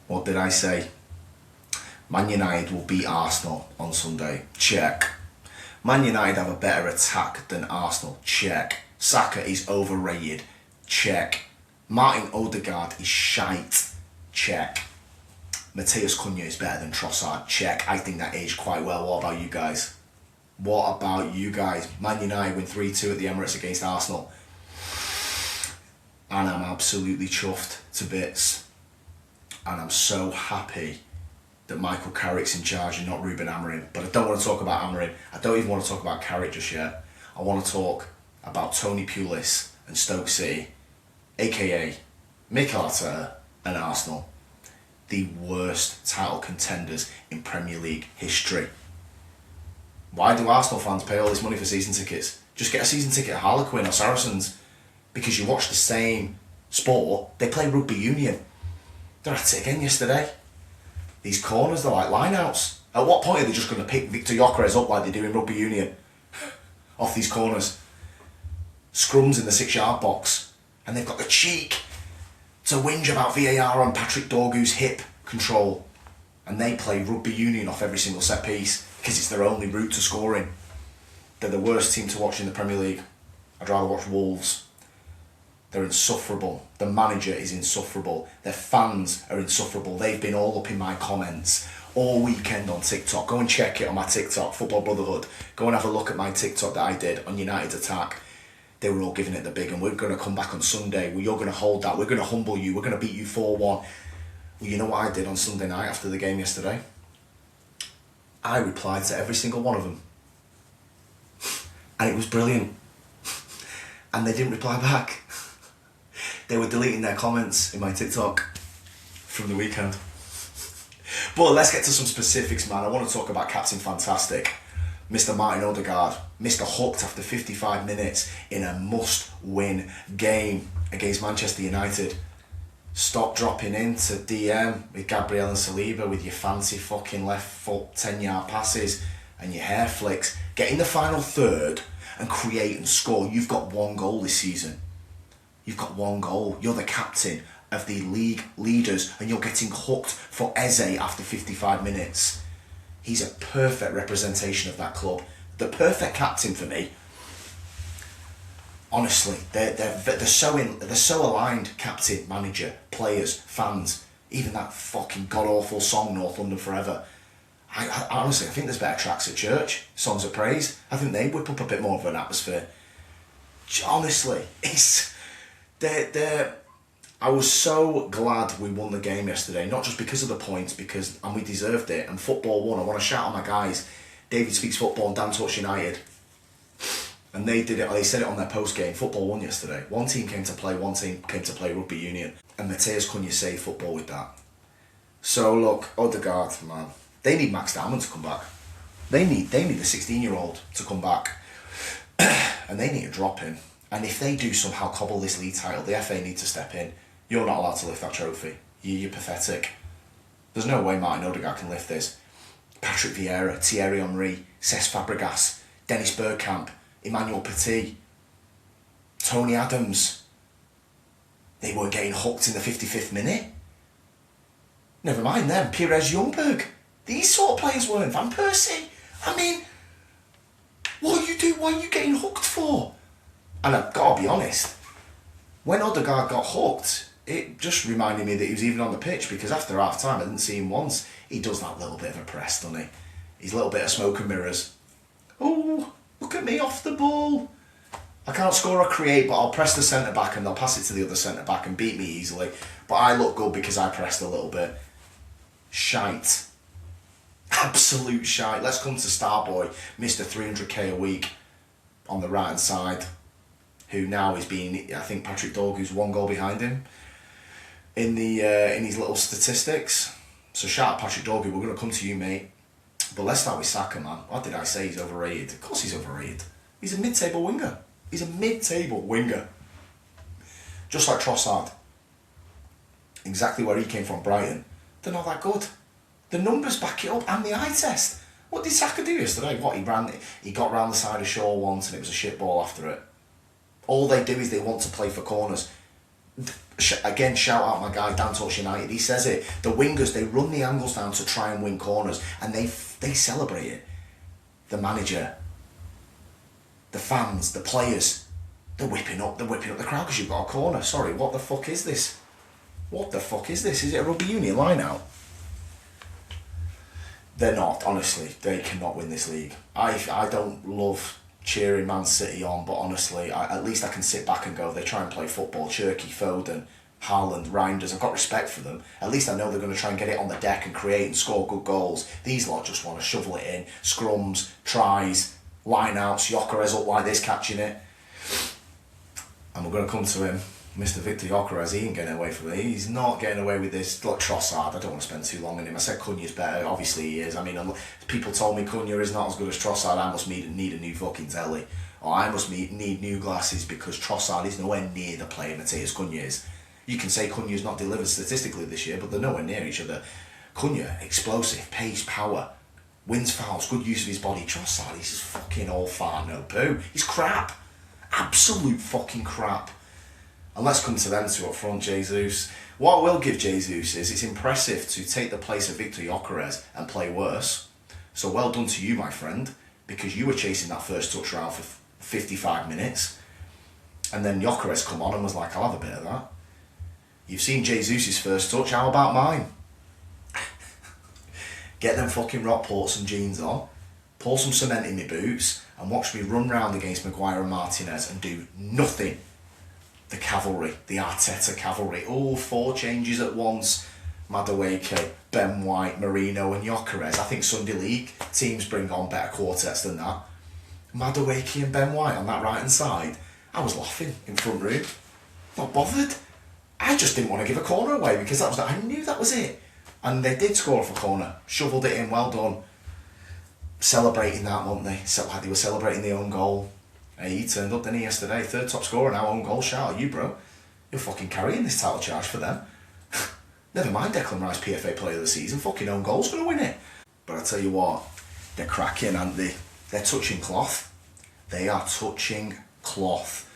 What did I say? Man United will beat Arsenal on Sunday. Check. Man United have a better attack than Arsenal. Check. Saka is overrated. Check. Martin Odegaard is shite. Check. Matheus Cunha is better than Trossard. Check. I think that aged quite well. What about you guys? What about you guys? Man United win 3-2 at the Emirates against Arsenal. And I'm absolutely chuffed to bits. And I'm so happy that Michael Carrick's in charge and not Ruben Amorim. But I don't want to talk about Amorim. I don't even want to talk about Carrick just yet. I want to talk about Tony Pulis and Stoke City, aka Mikel Arteta and Arsenal. The worst title contenders in Premier League history. Why do Arsenal fans pay all this money for season tickets? Just get a season ticket at Harlequin or Saracens. Because you watch the same sport, they play rugby union. They're at it again yesterday. These corners, they're like line-outs. At what point are they just going to pick Victor Gyökeres up like they do in rugby union? Off these corners. Scrums in the 6-yard box. And they've got the cheek to whinge about VAR on Patrick Dorgu's hip control. And they play rugby union off every single set piece because it's their only route to scoring. They're the worst team to watch in the Premier League. I'd rather watch Wolves. They're insufferable. The manager is insufferable. Their fans are insufferable. They've been all up in my comments all weekend on TikTok. Go and check it on my TikTok, Football Brotherhood. Go and have a look at my TikTok that I did on United's attack. They were all giving it the big, and we're going to come back on Sunday. You're going to hold that. We're going to humble you. We're going to beat you 4-1. Well, you know what I did on Sunday night after the game yesterday? I replied to every single one of them. And it was brilliant. And they didn't reply back. They were deleting their comments in my TikTok from the weekend. But let's get to some specifics, man. I want to talk about Captain Fantastic, Mr. Martin Odegaard. Mr. Hooked after 55 minutes in a must-win game against Manchester United. Stop dropping into DM with Gabriel and Saliba with your fancy fucking left foot 10-yard passes and your hair flicks. Get in the final third and create and score. You've got one goal this season. You've got one goal. You're the captain of the league leaders and you're getting hooked for Eze after 55 minutes. He's a perfect representation of that club. The perfect captain for me. Honestly, they're so aligned. Captain, manager, players, fans. Even that fucking god-awful song, North London Forever. I honestly, I think there's better tracks at church. Songs of praise. I think they whip up a bit more of an atmosphere. Honestly, I was so glad we won the game yesterday, not just because of the points, and we deserved it, and football won. I want to shout out my guys, David Speaks Football and Dan Talks United, and they did it. They said it on their post game. Football won yesterday. One team came to play, one team came to play rugby union, and Matheus Cunha saved football with that. So look, Odegaard, man, they need Max Diamond to come back. They need the 16-year-old to come back, and they need to drop him. And if they do somehow cobble this league title, the FA need to step in. You're not allowed to lift that trophy. You're pathetic. There's no way Martin Odegaard can lift this. Patrick Vieira, Thierry Henry, Cesc Fabregas, Dennis Bergkamp, Emmanuel Petit, Tony Adams. They weren't getting hooked in the 55th minute. Never mind them. Pires Ljungberg. These sort of players weren't. Van Persie. I mean, what are you getting hooked for? And I've got to be honest, when Odegaard got hooked, it just reminded me that he was even on the pitch, because after half time I didn't see him once. He does that little bit of a press, doesn't he? He's a little bit of smoke and mirrors. Oh, look at me off the ball. I can't score or create, but I'll press the centre back and they'll pass it to the other centre back and beat me easily. But I look good because I pressed a little bit. Shite. Absolute shite. Let's come to Starboy, Mr. 300k a week on the right hand side, who now is being, I think Patrick Dorgu's one goal behind him in his little statistics. So shout out Patrick Dorgu, we're going to come to you, mate. But let's start with Saka, man. What did I say? He's overrated. Of course he's overrated. He's a mid-table winger. He's a mid-table winger. Just like Trossard. Exactly where he came from, Brighton. They're not that good. The numbers back it up, and the eye test. What did Saka do yesterday? What, he got round the side of Shaw once and it was a shit ball after it. All they do is they want to play for corners. Again, shout out my guy Dan Talks United. He says it. The wingers, they run the angles down to try and win corners, and they celebrate it. The manager, the fans, the players, they're whipping up the crowd because you've got a corner. Sorry, what the fuck is this? What the fuck is this? Is it a rugby union line out? They're not, honestly. They cannot win this league. I don't love cheering Man City on, but honestly, at least I can sit back and go, they try and play football. Cherky, Foden, Haaland, Reinders, I've got respect for them. At least I know they're going to try and get it on the deck and create and score good goals. These lot just want to shovel it in. Scrums, tries, line-outs, Gyökeres up like this, catching it. And we're going to come to him. Mr. Victor Gyökeres, he ain't getting away from it. He's not getting away with this. Look, Trossard, I don't want to spend too long on him. I said Cunha's better. Obviously he is. I mean, people told me Cunha is not as good as Trossard. I must need a new fucking telly. Or I must need new glasses because Trossard is nowhere near the player Matheus Cunha is. You can say Cunha's not delivered statistically this year, but they're nowhere near each other. Cunha, explosive, pace, power, wins fouls, good use of his body. Trossard, he's just fucking all fart, no poo. He's crap. Absolute fucking crap. And let's come to them two up front, Jesus. What I will give Jesus is it's impressive to take the place of Victor Gyökeres and play worse. So well done to you, my friend, because you were chasing that first touch round for 55 minutes. And then Gyökeres come on and was like, I'll have a bit of that. You've seen Jesus' first touch, how about mine? Get them fucking Rockports and jeans on, pour some cement in my boots, and watch me run round against Maguire and Martinez and do nothing. The cavalry, the Arteta cavalry, all 4 changes at once. Madueke, Ben White, Marino and Gyökeres. I think Sunday League teams bring on better quartets than that. Madueke and Ben White on that right hand side. I was laughing in front room. Not bothered. I just didn't want to give a corner away because I knew that was it. And they did score off a corner. Shoveled it in, well done. Celebrating that, weren't they? Like they were celebrating the own goal. Hey, he turned up, didn't he, yesterday? 3rd top scorer now, own goal. Shout out you, bro. You're fucking carrying this title charge for them. Never mind Declan Rice, PFA Player of the Season. Fucking own goal's going to win it. But I tell you what, they're cracking, aren't they? They're touching cloth. They are touching cloth.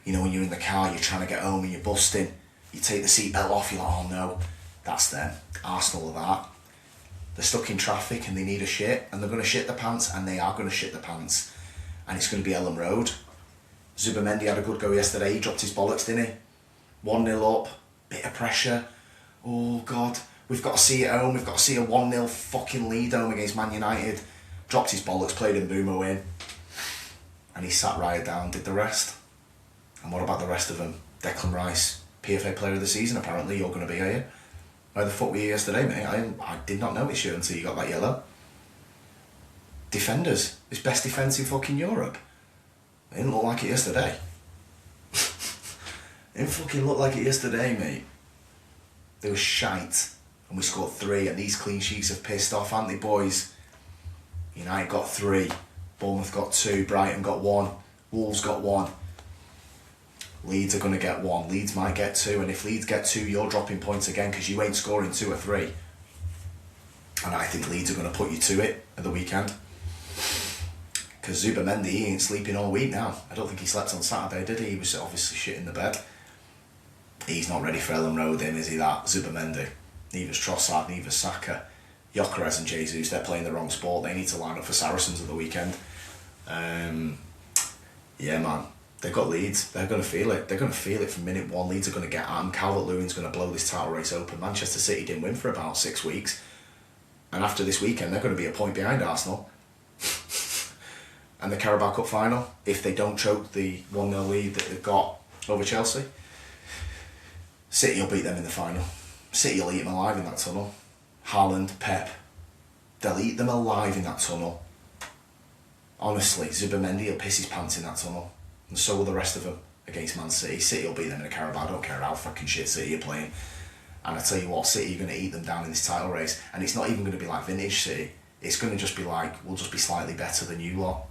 You know, when you're in the car, you're trying to get home and you're busting. You take the seatbelt off, you're like, oh no, that's them. Arsenal are that. They're stuck in traffic and they need a shit, and they're going to shit the pants, and they are going to shit the pants. And it's going to be Ellen Road. Zubamendi had a good go yesterday. He dropped his bollocks, didn't he? 1-0 up, bit of pressure. Oh God, we've got to see it home. We've got to see a 1-0 fucking lead home against Man United. Dropped his bollocks, played in Boomo in. And he sat Raya down, did the rest. And what about the rest of them? Declan Rice, PFA Player of the Season apparently. You're going to be, are you? Where the fuck were you yesterday, mate? I did not notice you until you got that yellow. Defenders, his best defence in fucking Europe. It didn't look like it yesterday. It didn't fucking look like it yesterday, mate. They were shite, and we scored 3, and these clean sheets have pissed off, haven't they, boys? United got 3, Bournemouth got 2, Brighton got 1, Wolves got 1. Leeds are going to get 1, Leeds might get 2, and if Leeds get 2, you're dropping points again because you ain't scoring 2 or 3. And I think Leeds are going to put you to it at the weekend. Because Zubamendi, he ain't sleeping all week now. I don't think he slept on Saturday, did he? He was obviously shit in the bed. He's not ready for Ellen Road in, is he, that? Zubamendi. Neither's Trossard, neither's Saka. Gyökeres and Jesus, they're playing the wrong sport. They need to line up for Saracens at the weekend. Yeah, man. They've got Leeds. They're going to feel it. They're going to feel it from minute 1. Leeds are going to get at them. Calvert-Lewin's going to blow this title race open. Manchester City didn't win for about 6 weeks. And after this weekend, they're going to be a point behind Arsenal. And the Carabao Cup final, if they don't choke the 1-0 lead that they've got over Chelsea, City will beat them in the final. City will eat them alive in that tunnel. Haaland, Pep, they'll eat them alive in that tunnel. Honestly, Zubamendi will piss his pants in that tunnel. And so will the rest of them against Man City. City will beat them in the Carabao. I don't care how fucking shit City are playing. And I tell you what, City are going to eat them down in this title race. And it's not even going to be like vintage City. It's going to just be like, we'll just be slightly better than you lot.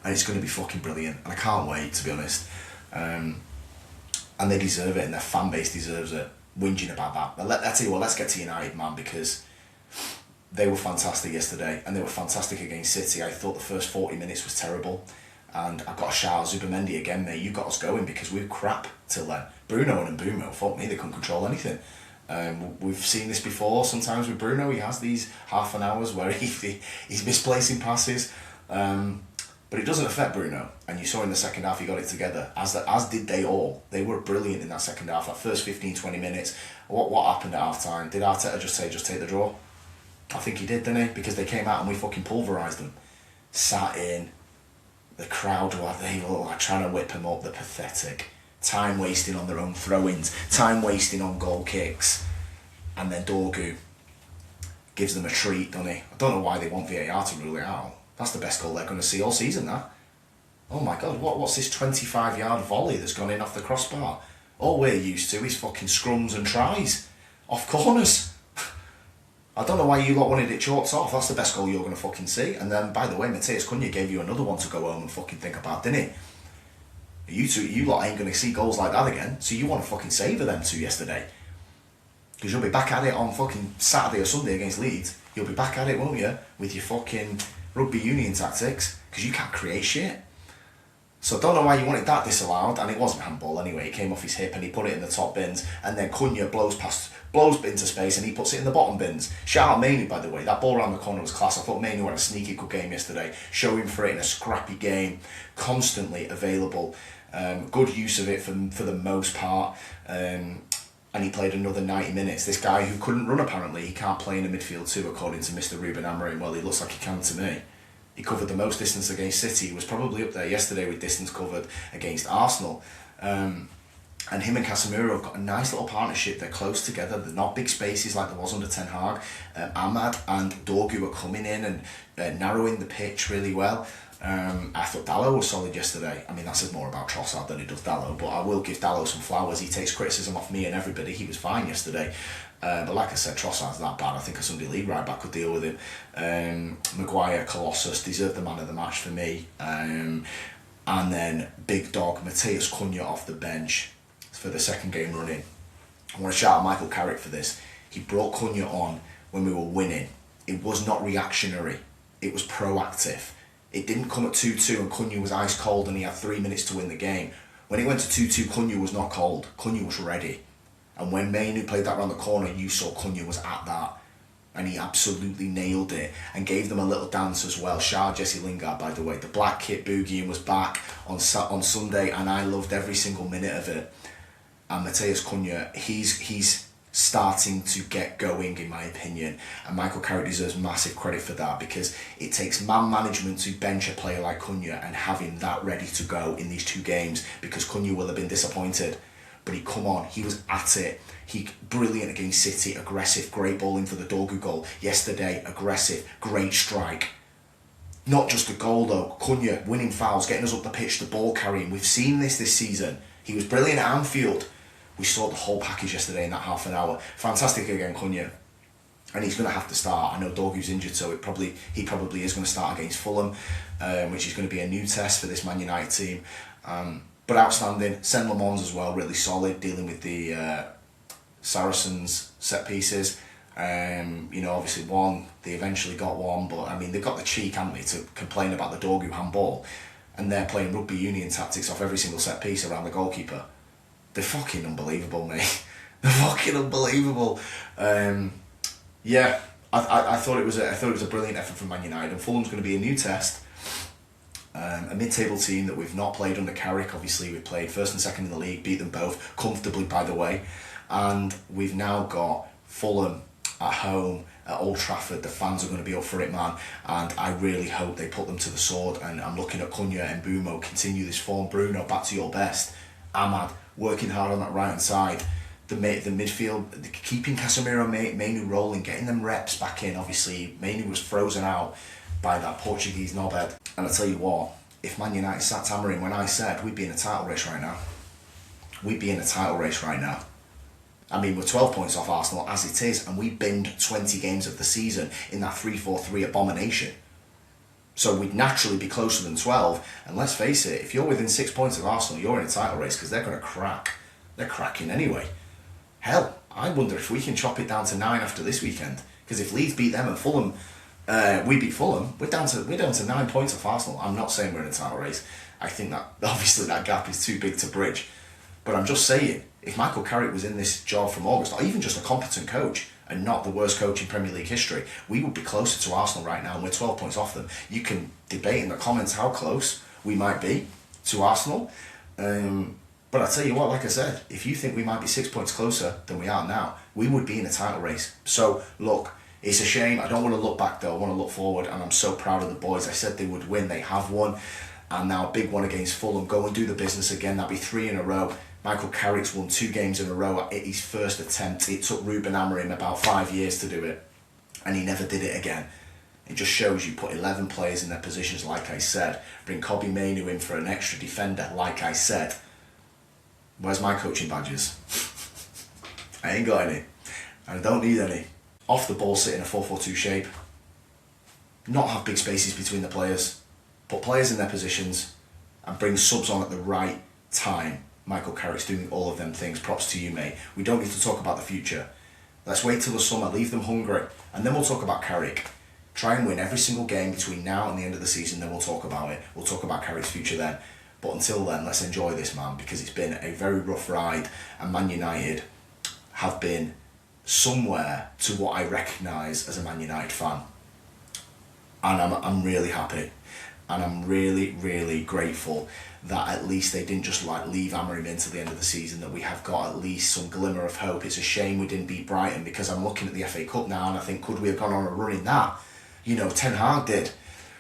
And it's going to be fucking brilliant. And I can't wait, to be honest. And they deserve it, and their fan base deserves it. Whinging about that. But I tell you what, let's get to United, man, because they were fantastic yesterday, and they were fantastic against City. I thought the first 40 minutes was terrible. And I've got to shout out Zubamendi again, mate. You got us going because we were crap till then. Bruno and Mbumo, fuck me, they couldn't control anything. We've seen this before. Sometimes with Bruno, he has these half an hours where he's misplacing passes. But it doesn't affect Bruno, and you saw in the second half he got it together, as did they all. They were brilliant in that second half, that first 15-20 minutes. What happened at half time? Did Arteta just take the draw? I think he did, didn't he? Because they came out and we fucking pulverised them. Sat in, the crowd they were like trying to whip them up, they're pathetic. Time wasting on their own throw-ins, time wasting on goal kicks, and then Dorgu gives them a treat, doesn't he? I don't know why they want VAR to rule it out. That's the best goal they're going to see all season, that. Oh my God, what's this 25-yard volley that's gone in off the crossbar? All we're used to is fucking scrums and tries. Off corners. I don't know why you lot wanted it chalked off. That's the best goal you're going to fucking see. And then, by the way, Matheus Cunha gave you another one to go home and fucking think about, didn't he? You lot ain't going to see goals like that again. So you want to fucking savour them two yesterday. Because you'll be back at it on fucking Saturday or Sunday against Leeds. You'll be back at it, won't you? With your fucking rugby union tactics, because you can't create shit. So I don't know why you wanted that disallowed, and it wasn't handball anyway. It came off his hip and he put it in the top bins, and then Cunha blows into space and he puts it in the bottom bins. Shout out Mainu, by the way. That ball around the corner was class. I thought Mainu had a sneaky good game yesterday, showing for it in a scrappy game, constantly available, good use of it for the most part, and he played another 90 minutes. This guy who couldn't run, apparently, he can't play in the midfield too, according to Mr. Ruben Amorim. Well, he looks like he can to me. He covered the most distance against City. He was probably up there yesterday with distance covered against Arsenal. And him and Casemiro have got a nice little partnership. They're close together. They're not big spaces like there was under Ten Hag. Ahmad and Dorgu are coming in and narrowing the pitch really well. I thought Dalot was solid yesterday. I mean, that says more about Trossard than it does Dalot, but I will give Dalot some flowers. He takes criticism off me and everybody. He was fine yesterday. But like I said, Trossard's that bad. I think a Sunday League right back could deal with him. Maguire, Colossus, deserved the man of the match for me. And then big dog Matheus Cunha off the bench for the second game running. I want to shout out Michael Carrick for this. He brought Cunha on when we were winning. It was not reactionary. It was proactive. It didn't come at 2-2 and Cunha was ice cold and he had 3 minutes to win the game. When it went to 2-2, Cunha was not cold. Cunha was ready. And when Mainu played that round the corner, you saw Cunha was at that. And he absolutely nailed it and gave them a little dance as well. Shout out Jesse Lingard, by the way. The black kit boogieing was back on Sunday and I loved every single minute of it. And Matheus Cunha, he's starting to get going, in my opinion, and Michael Carrick deserves massive credit for that, because it takes man management to bench a player like Cunha and have him that ready to go in these two games, because Cunha will have been disappointed, but he come on, he was at it. He brilliant against City, aggressive, great bowling for the Dorgu goal yesterday, aggressive, great strike. Not just a goal though, Cunha winning fouls, getting us up the pitch, the ball carrying. We've seen this season. He was brilliant at Anfield. We saw the whole package yesterday in that half an hour. Fantastic again, Cunha. And he's going to have to start. I know Dorgu's injured, so he probably is going to start against Fulham, which is going to be a new test for this Man United team. But outstanding. Sen Lamons as well, really solid, dealing with the Saracens set pieces. Obviously they eventually got one, but I mean, they've got the cheek, haven't they, to complain about the Dorgu handball. And they're playing rugby union tactics off every single set piece around the goalkeeper. They're fucking unbelievable, mate. They're fucking unbelievable. I thought it was a brilliant effort from Man United, and Fulham's going to be a new test. A mid-table team that we've not played under Carrick. Obviously, we've played first and second in the league, beat them both comfortably, by the way. And we've now got Fulham at home at Old Trafford. The fans are going to be up for it, man. And I really hope they put them to the sword. And I'm looking at Cunha and Mbumo continue this form. Bruno, back to your best. Ahmad working hard on that right hand side. The midfield, keeping Casemiro and Mainu rolling, getting them reps back in. Obviously, Mainu was frozen out by that Portuguese knobhead. And I tell you what, if Man United sat Amorim when I said we'd be in a title race right now, we'd be in a title race right now. I mean, we're 12 points off Arsenal as it is, and we binned 20 games of the season in that 3-4-3 abomination. So we'd naturally be closer than 12. And let's face it, if you're within 6 points of Arsenal, you're in a title race, because they're going to crack. They're cracking anyway. Hell, I wonder if we can chop it down to 9 after this weekend. Because if Leeds beat them and Fulham We beat Fulham. We're down to 9 points off Arsenal. I'm not saying we're in a title race. I think that obviously that gap is too big to bridge. But I'm just saying, if Michael Carrick was in this job from August, or even just a competent coach and not the worst coach in Premier League history, we would be closer to Arsenal right now, and we're 12 points off them. You can debate in the comments how close we might be to Arsenal. But I tell you what, like I said, if you think we might be 6 points closer than we are now, we would be in a title race. So look, it's a shame. I don't want to look back though. I want to look forward, and I'm so proud of the boys. I said they would win. They have won. And now a big one against Fulham. Go and do the business again. That'll be 3 in a row. Michael Carrick's won 2 games in a row at his first attempt. It took Ruben Amorim about 5 years to do it, and he never did it again. It just shows you put 11 players in their positions, like I said. Bring Kobbie Mainoo in for an extra defender, like I said. Where's my coaching badges? I ain't got any. I don't need any. Off the ball, sit in a 4-4-2 shape. Not have big spaces between the players. Put players in their positions and bring subs on at the right time. Michael Carrick's doing all of them things. Props to you, mate. We don't need to talk about the future. Let's wait till the summer, leave them hungry, and then we'll talk about Carrick. Try and win every single game between now and the end of the season, then we'll talk about it. We'll talk about Carrick's future then. But until then, let's enjoy this, man, because it's been a very rough ride, and Man United have been somewhere to what I recognise as a Man United fan. And I'm really happy. And I'm really, really grateful that at least they didn't just like leave Amorim into the end of the season, that we have got at least some glimmer of hope. It's a shame we didn't beat Brighton, because I'm looking at the FA Cup now and I think, could we have gone on a run in that? You know, Ten Hag did.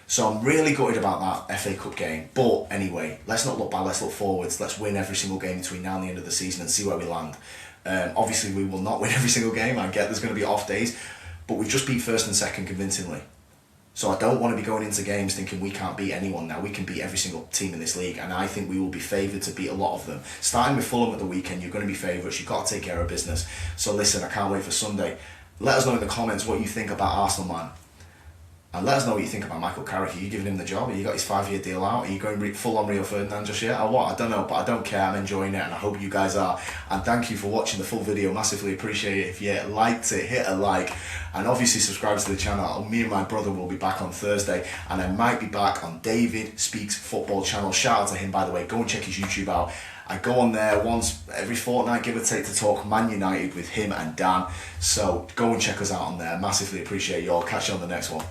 So I'm really gutted about that FA Cup game. But anyway, let's not look back, let's look forwards. Let's win every single game between now and the end of the season and see where we land. Obviously, we will not win every single game. I get there's going to be off days, but we've just beat first and second convincingly. So I don't want to be going into games thinking we can't beat anyone now. We can beat every single team in this league, and I think we will be favoured to beat a lot of them. Starting with Fulham at the weekend, you're going to be favourites. You've got to take care of business. So listen, I can't wait for Sunday. Let us know in the comments what you think about Arsenal, man. And let us know what you think about Michael Carrick. Are you giving him the job? Have you got his 5-year deal out? Are you going full on Rio Ferdinand just yet? Or what? I don't know, but I don't care. I'm enjoying it, and I hope you guys are. And thank you for watching the full video. Massively appreciate it. If you liked it, hit a like. And obviously subscribe to the channel. Me and my brother will be back on Thursday. And I might be back on David Speaks Football channel. Shout out to him, by the way. Go and check his YouTube out. I go on there once every fortnight, give or take, to talk Man United with him and Dan. So go and check us out on there. Massively appreciate you all. Catch you on the next one.